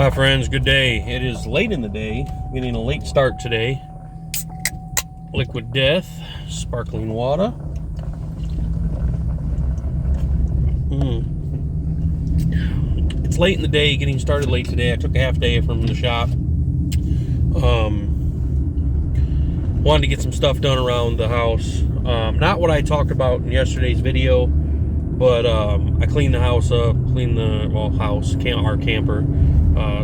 Hi friends, good day. It is late in the day, getting a late start today. Liquid Death, sparkling water. It's late in the day, getting started late today. I took a half day from the shop. Wanted to get some stuff done around the house. Not what I talked about in yesterday's video, but I cleaned the house up, our camper.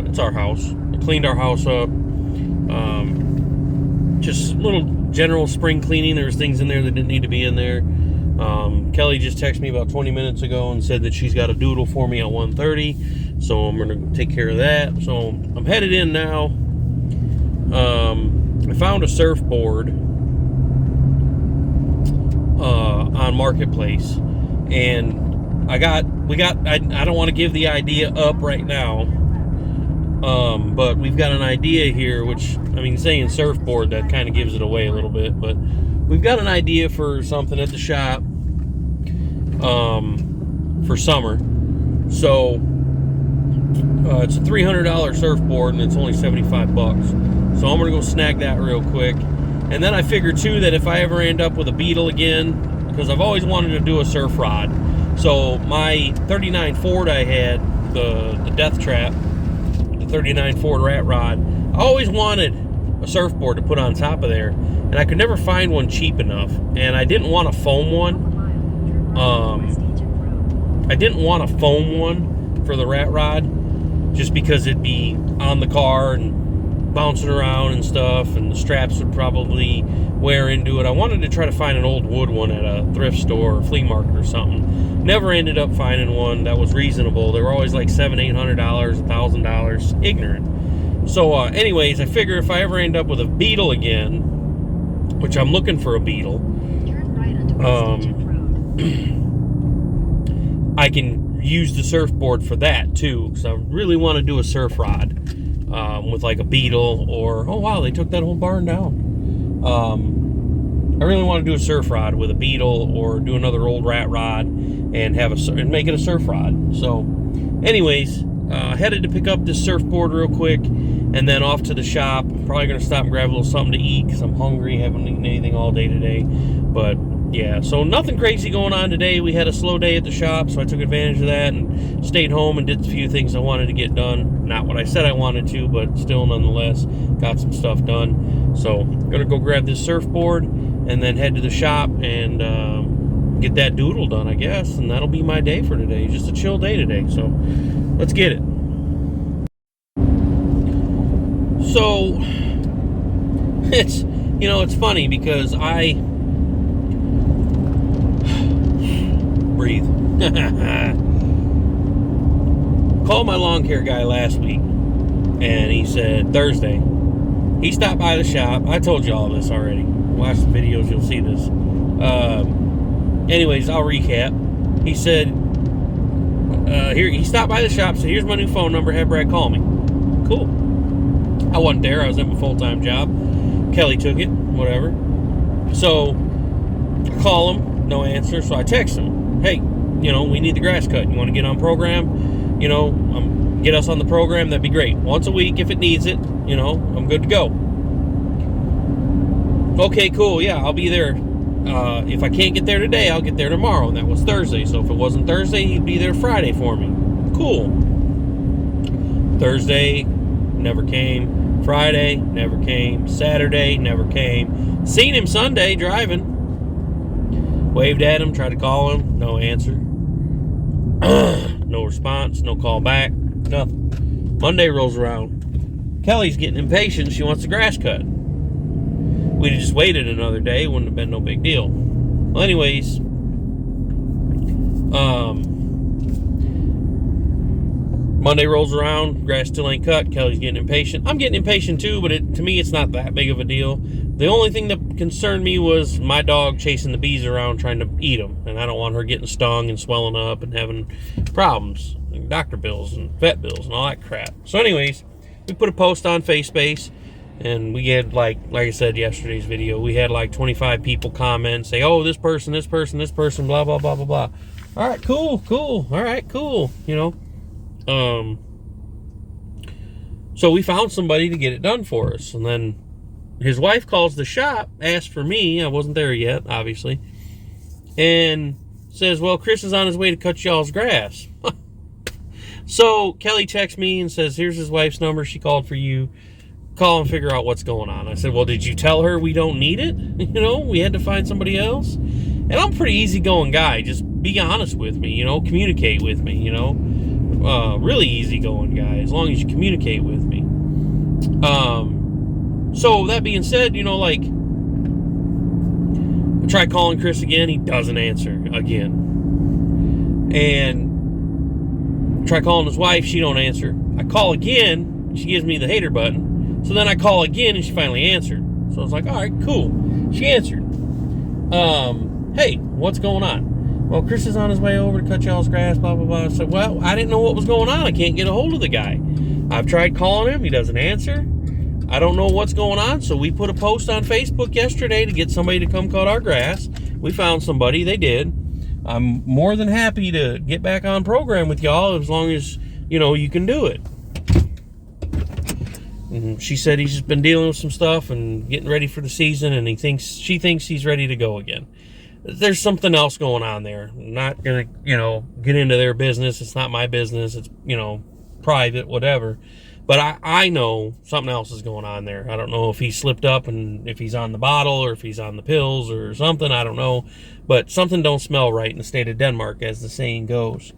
It's our house. I cleaned our house up. Just a little general spring cleaning. There was things in there that didn't need to be in there. Kelly just texted me about 20 minutes ago and said that she's got a doodle for me at 1:30, so I'm gonna take care of that. So I'm headed in now. I found a surfboard on Marketplace, and I don't want to give the idea up right now, but we've got an idea here, which, I mean, saying surfboard, that kind of gives it away a little bit, but we've got an idea for something at the shop for summer. So it's a $300 surfboard, and it's only 75 bucks. So I'm gonna go snag that real quick. And then I figure too that if I ever end up with a Beetle again, because I've always wanted to do a surf rod. So my 39 Ford I had, the Death Trap, the 39 Ford Rat Rod, I always wanted a surfboard to put on top of there, and I could never find one cheap enough. And I didn't want a foam one. For the Rat Rod, just because it'd be on the car and bouncing around and stuff, and the straps would probably wear into it. I wanted to try to find an old wood one at a thrift store or flea market or something. Never ended up finding one that was reasonable. They were always like $700-800, $1,000, ignorant. So anyways, I figure if I ever end up with a Beetle again, which I'm looking for a Beetle, I can use the surfboard for that too, because I really want to do a surf rod with like a Beetle, or, oh wow, they took that whole barn down. I really want to do a surf rod with a Beetle, or do another old Rat Rod and make it a surf rod. So anyways, headed to pick up this surfboard real quick, and then off to the shop. Probably gonna stop and grab a little something to eat because I'm hungry. Haven't eaten anything all day today. But yeah, so nothing crazy going on today. We had a slow day at the shop, so I took advantage of that and stayed home and did a few things I wanted to get done. Not what I said I wanted to, but still nonetheless got some stuff done. So I'm gonna go grab this surfboard and then head to the shop and get that doodle done, I guess, and that'll be my day for today. Just a chill day today, so let's get it. So it's funny because I breathe. Called my lawn care guy last week, and he said Thursday. He stopped by the shop. I told you all this already. Watch the videos, you'll see this. Anyways, I'll recap. He said, he stopped by the shop, said, here's my new phone number, have Brad call me. Cool. I wasn't there, I was at my full-time job. Kelly took it, whatever. So, I call him, no answer, so I text him, hey, we need the grass cut. You want to get on program? Get us on the program, that'd be great. Once a week if it needs it, I'm good to go. Okay, cool, yeah, I'll be there. If I can't get there today, I'll get there tomorrow, and that was Thursday. So if it wasn't Thursday, he'd be there Friday for me. Cool. Thursday, never came. Friday, never came. Saturday, never came. Seen him Sunday driving. Waved at him, tried to call him, no answer. No response, no call back, nothing. Monday rolls around. Kelly's getting impatient, she wants the grass cut. We'd have just waited another day, wouldn't have been no big deal. Well, anyways, Monday rolls around, grass still ain't cut, Kelly's getting impatient. I'm getting impatient too, but to me it's not that big of a deal. The only thing that concerned me was my dog chasing the bees around trying to eat them, and I don't want her getting stung and swelling up and having problems, and doctor bills and vet bills and all that crap. So anyways, we put a post on FaceSpace, and we had, like I said yesterday's video, we had like 25 people comment, say, oh, this person, blah, blah, blah, blah, blah. All right, cool. All right, cool, So we found somebody to get it done for us. And then his wife calls the shop, asks for me. I wasn't there yet, obviously. And says, well, Chris is on his way to cut y'all's grass. So Kelly texts me and says, here's his wife's number. She called for you. Call and figure out what's going on. I said, well, did you tell her we don't need it? We had to find somebody else. And I'm a pretty easygoing guy. Just be honest with me, communicate with me, really easygoing guy, as long as you communicate with me. So that being said, I tried calling Chris again. He doesn't answer again. And try calling his wife. She don't answer. I call again. She gives me the hater button. So then I call again, and she finally answered. So I was like, all right, cool. She answered. Hey, what's going on? Well, Chris is on his way over to cut y'all's grass, blah, blah, blah. I said, well, I didn't know what was going on. I can't get a hold of the guy. I've tried calling him. He doesn't answer. I don't know what's going on. So we put a post on Facebook yesterday to get somebody to come cut our grass. We found somebody. They did. I'm more than happy to get back on program with y'all as long as, you can do it. And she said he's just been dealing with some stuff and getting ready for the season, and she thinks he's ready to go again. There's something else going on there. I'm not gonna, get into their business. It's not my business. It's, private, whatever. But I know something else is going on there. I don't know if he slipped up and if he's on the bottle or if he's on the pills or something. I don't know. But something don't smell right in the state of Denmark, as the saying goes.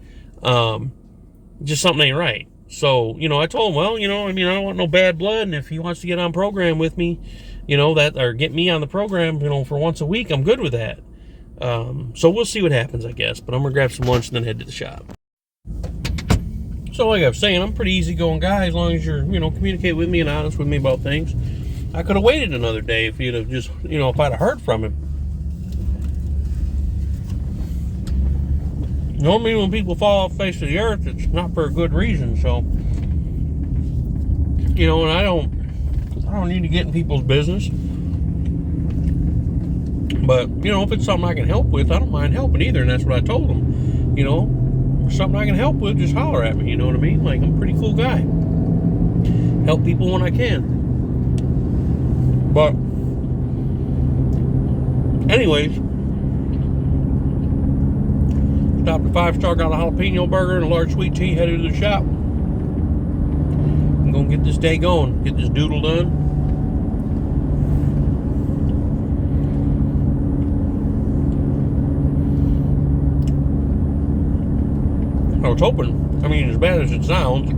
Just something ain't right. So, I told him, well, I don't want no bad blood. And if he wants to get on program with me, or get me on the program, for once a week, I'm good with that. So we'll see what happens, I guess. But I'm going to grab some lunch and then head to the shop. So like I was saying, I'm a pretty easygoing guy as long as you're, communicate with me and honest with me about things. I could have waited another day if you'd have just, if I'd have heard from him. Normally when people fall off the face of the earth, it's not for a good reason. So, and I don't need to get in people's business. But, if it's something I can help with, I don't mind helping either. And that's what I told them. Something I can help with, just holler at me. You know what I mean? Like, I'm a pretty cool guy. Help people when I can. But, anyways, stopped at 5-Star, got a jalapeno burger and a large sweet tea, headed to the shop. I'm going to get this day going, get this doodle done. I was hoping, as bad as it sounds,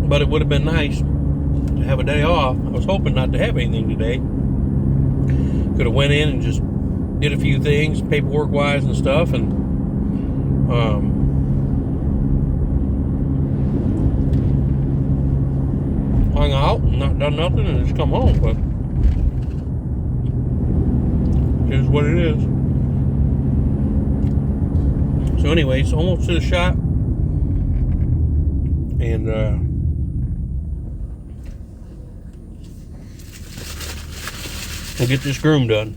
but it would have been nice to have a day off. I was hoping not to have anything today. Could have went in and just did a few things, paperwork-wise and stuff, and hung out and not done nothing and just come home. But it is what it is. So anyways, almost to the shop, and we'll get this groom done.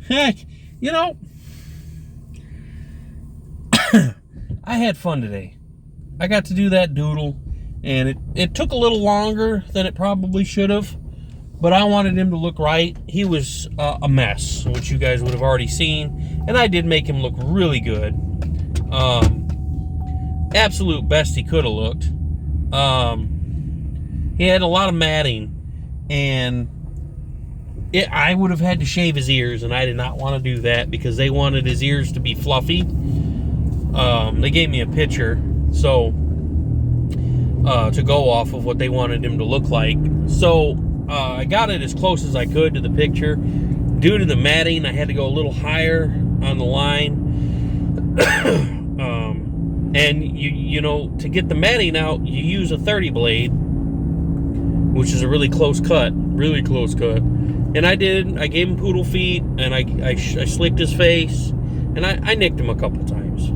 Heck, you know, I had fun today. I got to do that doodle, and it took a little longer than it probably should have, but I wanted him to look right. He was a mess, which you guys would have already seen, and I did make him look really good. Absolute best he could have looked. He had a lot of matting, and I would have had to shave his ears, and I did not want to do that because they wanted his ears to be fluffy. They gave me a picture, so to go off of what they wanted him to look like. So I got it as close as I could to the picture. Due to the matting, I had to go a little higher on the line. And you know, to get the matting out, you use a 30 blade, which is a really close cut. And I did. I gave him poodle feet, and I slicked his face, and I nicked him a couple times.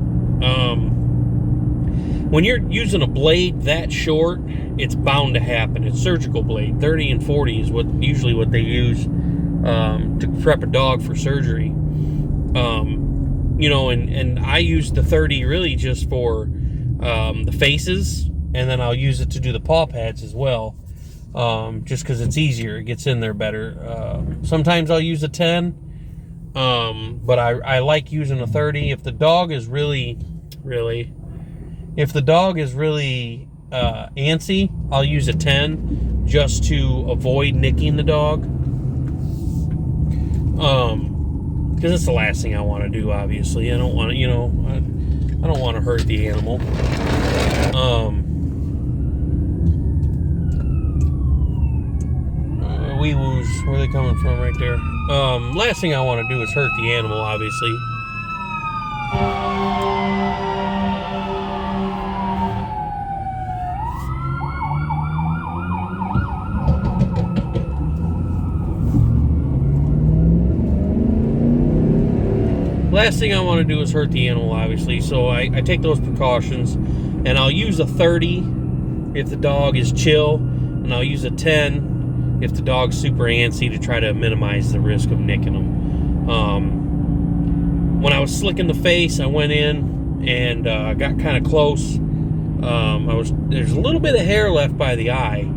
When you're using a blade that short, it's bound to happen. It's surgical blade. 30 and 40 is usually what they use to prep a dog for surgery. You know, and I use the 30 really just for the faces, and then I'll use it to do the paw pads as well. Just because it's easier, it gets in there better. Sometimes I'll use a 10, but I like using a 30. If the dog is really antsy, I'll use a 10 just to avoid nicking the dog. Because it's the last thing I want to do. Obviously, I don't want to, I don't want to hurt the animal. Wee-woos, where are they coming from right there? Last thing I want to do is hurt the animal, obviously. Last thing I want to do is hurt the animal, obviously. So I take those precautions, and I'll use a 30 if the dog is chill, and I'll use a 10 if the dog's super antsy to try to minimize the risk of nicking them. When I was slicking the face, I went in and got kind of close. There's a little bit of hair left by the eye,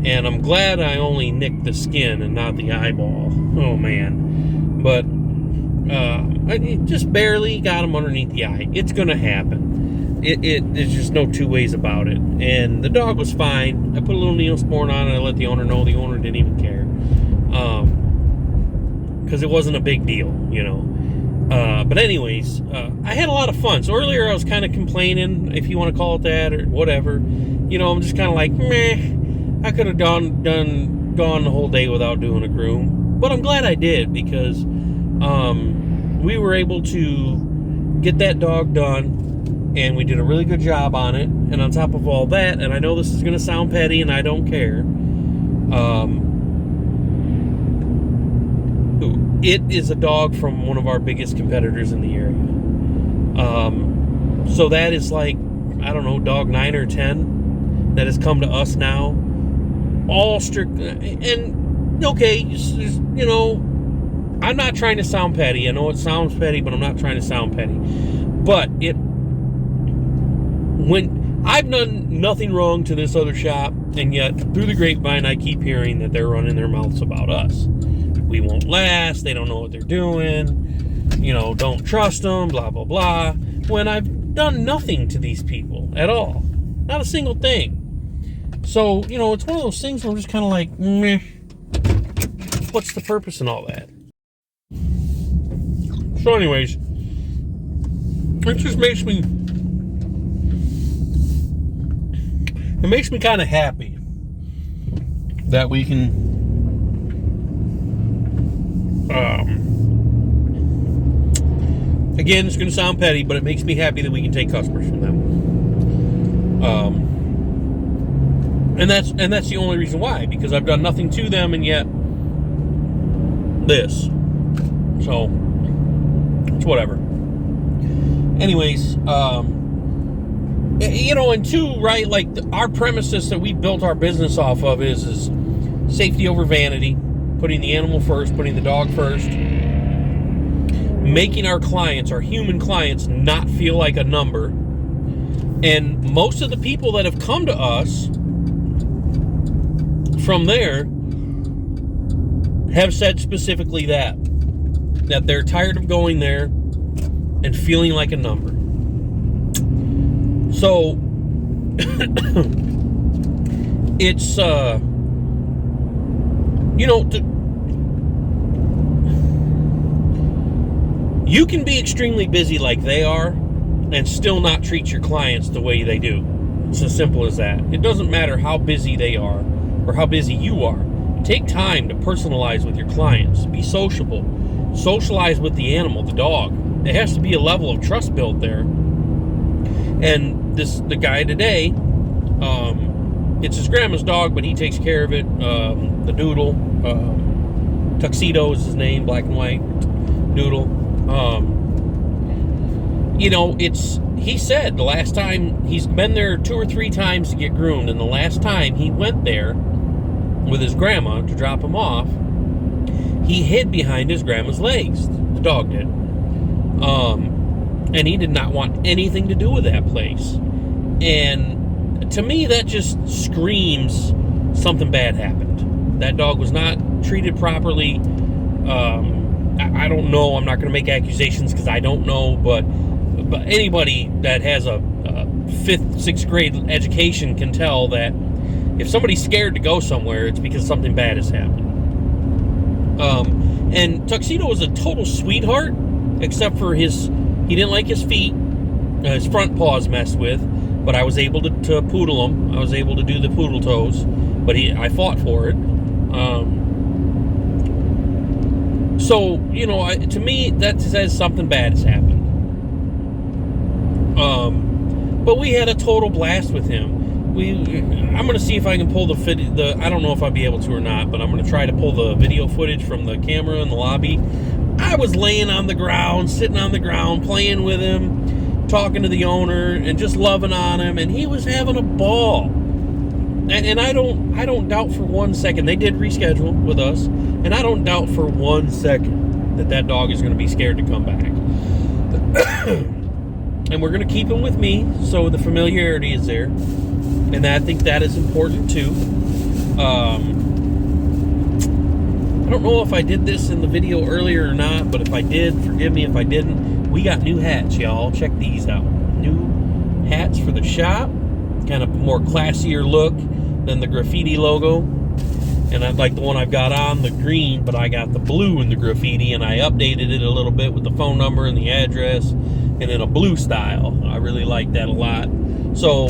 and I'm glad I only nicked the skin and not the eyeball. Oh man. But I just barely got him underneath the eye. It's gonna happen. There's just no two ways about it. And the dog was fine. I put a little Neosporin on it. I let the owner know. The owner didn't even care. Because it wasn't a big deal, But anyways, I had a lot of fun. So earlier I was kind of complaining, if you want to call it that, or whatever. I'm just kind of like, meh. I could have gone the whole day without doing a groom. But I'm glad I did, because we were able to get that dog done. And we did a really good job on it. And on top of all that, and I know this is going to sound petty, and I don't care. It is a dog from one of our biggest competitors in the area. So that is like, I don't know, dog 9 or 10 that has come to us now. All strict. And, okay, I'm not trying to sound petty. I know it sounds petty, but I'm not trying to sound petty. But when I've done nothing wrong to this other shop, and yet through the grapevine I keep hearing that they're running their mouths about us. We won't last, they don't know what they're doing, don't trust them, blah blah blah, when I've done nothing to these people at all, not a single thing. So it's one of those things where I'm just kind of like, meh, what's the purpose in all that? So anyways, it just makes me kind of happy that we can again, it's going to sound petty, but it makes me happy that we can take customers from them. And that's the only reason why, because I've done nothing to them, and yet this. So it's whatever. Anyways, and two, right, like our premises that we built our business off of is safety over vanity. putting the animal first, putting the dog first, making our clients, our human clients, not feel like a number. And most of the people that have come to us from there have said specifically that they're tired of going there and feeling like a number. So it's you can be extremely busy like they are and still not treat your clients the way they do. It's as simple as that. It doesn't matter how busy they are or how busy you are. Take time to personalize with your clients. Be sociable. Socialize with the animal, the dog. There has to be a level of trust built there. And the guy today, it's his grandma's dog, but he takes care of it. The Doodle, Tuxedo is his name, black and white Doodle. He said the last time, he's been there 2 or 3 times to get groomed, and the last time he went there with his grandma to drop him off, he hid behind his grandma's legs. The dog did. And he did not want anything to do with that place. And to me, that just screams something bad happened. That dog was not treated properly. I don't know. I'm not going to make accusations because I don't know. But anybody that has a 5th, 6th grade education can tell that if somebody's scared to go somewhere, it's because something bad has happened. And Tuxedo was a total sweetheart, except for he didn't like his feet. His front paws messed with, but I was able to poodle him. I was able to do the poodle toes, but I fought for it. So, to me, that says something bad has happened. But we had a total blast with him. I'm going to see if I can pull I don't know if I'll be able to or not, but I'm going to try to pull the video footage from the camera in the lobby. I was laying on the ground, sitting on the ground, playing with him, talking to the owner, and just loving on him, and he was having a ball. And I don't doubt for 1 second, they did reschedule with us, and I don't doubt for 1 second that dog is going to be scared to come back. And we're going to keep him with me, so the familiarity is there. And I think that is important too. I don't know if I did this in the video earlier or not, but if I did, forgive me if I didn't. We got new hats, y'all. Check these out. New hats for the shop. Kind of more classier look than the graffiti logo. And I like the one I've got on, the green, but I got the blue in the graffiti, and I updated it a little bit with the phone number and the address, and in a blue style. I really like that a lot. So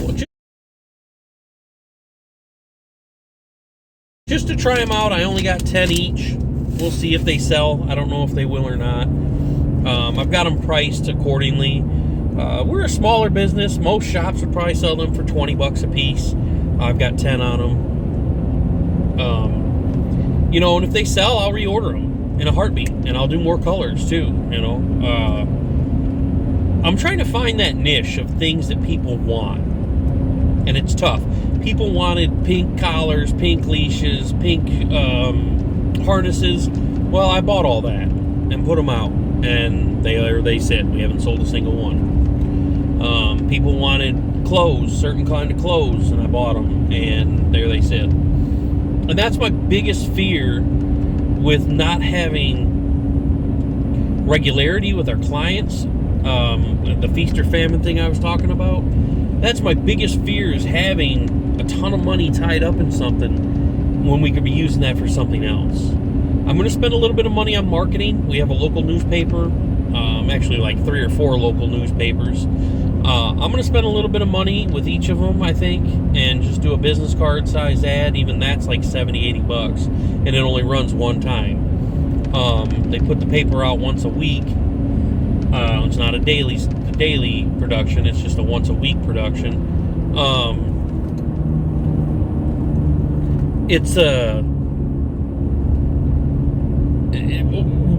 just to try them out, I only got 10 each. We'll see if they sell. I don't know if they will or not. I've got them priced accordingly. We're a smaller business. Most shops would probably sell them for 20 bucks a piece. I've got 10 on them. And if they sell, I'll reorder them in a heartbeat, and I'll do more colors too. I'm trying to find that niche of things that people want, and it's tough. People wanted pink collars, pink leashes, pink harnesses. Well, I bought all that and put them out, and they said we haven't sold a single one. People wanted clothes, certain kind of clothes, and I bought them, and there they sit. And that's my biggest fear with not having regularity with our clients. The feast or famine thing I was talking about. That's my biggest fear, is having a ton of money tied up in something when we could be using that for something else. I'm going to spend a little bit of money on marketing. We have a local newspaper, actually like 3 or 4 local newspapers. I'm going to spend a little bit of money with each of them, I think, and just do a business card size ad. Even that's like 70, 80 bucks, and it only runs one time. They put the paper out once a week. It's not a daily production, it's just a once a week production. It's a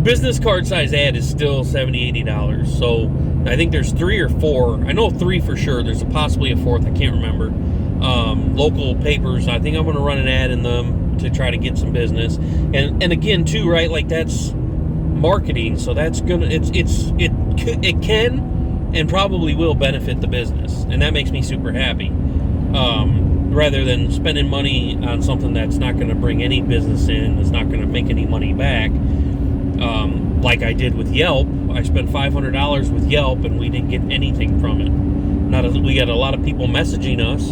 business card size ad is still $70, $80. So I think there's 3 or 4. I know 3 for sure. There's possibly a 4th. I can't remember. Local papers. I think I'm going to run an ad in them. to try to get some business. And again, too, right? Like, that's marketing, so that's gonna it can and probably will benefit the business, and that makes me super happy. Rather than spending money on something that's not going to bring any business in, that's not going to make any money back. Like I did with Yelp. I spent $500 with Yelp and we didn't get anything from it. We got a lot of people messaging us,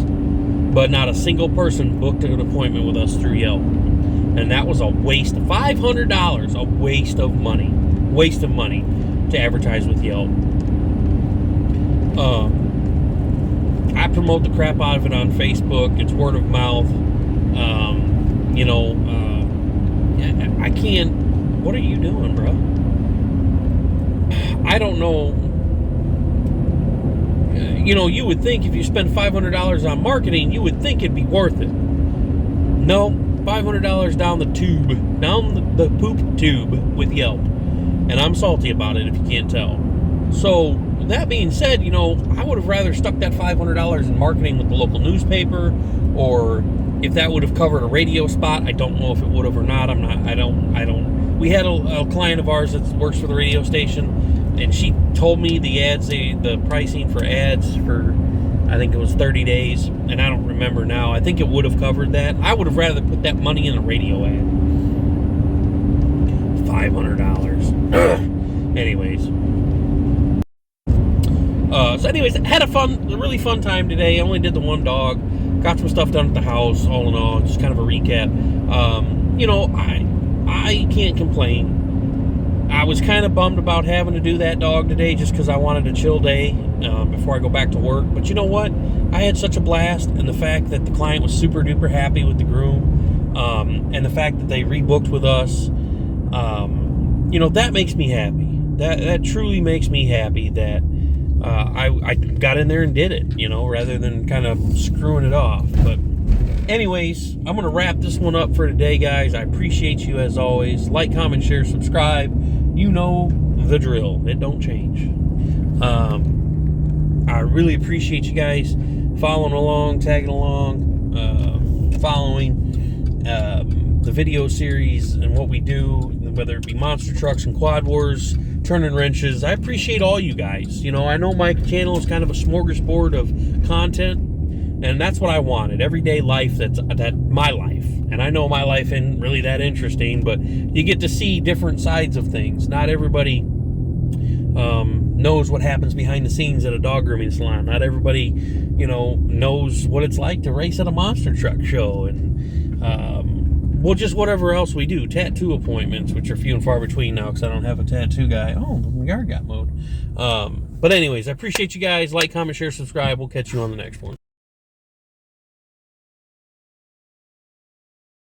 but not a single person booked an appointment with us through Yelp. And that was a waste of $500, a waste of money to advertise with Yelp. I promote the crap out of it on Facebook. It's word of mouth. I can't. What are you doing, bro? I don't know. You would think if you spend $500 on marketing, you would think it'd be worth it. No, $500 down the poop tube with Yelp. And I'm salty about it if you can't tell. So, that being said, I would have rather stuck that $500 in marketing with the local newspaper, or if that would have covered a radio spot. I don't know if it would have or not. I don't. We had a client of ours that works for the radio station, and she told me the pricing for ads for, I think it was 30 days, and I don't remember now. I think it would have covered that. I would have rather put that money in a radio ad. $500. Anyways. I had a really fun time today. I only did the one dog. Got some stuff done at the house, all in all. Just kind of a recap. I can't complain. I was kind of bummed about having to do that dog today just because I wanted a chill day before I go back to work. But you know what? I had such a blast, and the fact that the client was super duper happy with the groom, and the fact that they rebooked with us, that makes me happy. That truly makes me happy that I got in there and did it, rather than kind of screwing it off. But anyways, I'm going to wrap this one up for today, guys. I appreciate you as always. Like, comment, share, subscribe. You know the drill. It don't change. I really appreciate you guys following along, tagging along, following the video series and what we do, whether it be monster trucks and quad wars, turning wrenches. I appreciate all you guys. I know my channel is kind of a smorgasbord of content, and that's what I wanted. Everyday life, that's my life. And I know my life isn't really that interesting, but you get to see different sides of things. Not everybody knows what happens behind the scenes at a dog grooming salon. Not everybody, knows what it's like to race at a monster truck show, and just whatever else we do. Tattoo appointments, which are few and far between now because I don't have a tattoo guy. Oh, the yard got mowed. But anyways, I appreciate you guys. Like, comment, share, subscribe. We'll catch you on the next one.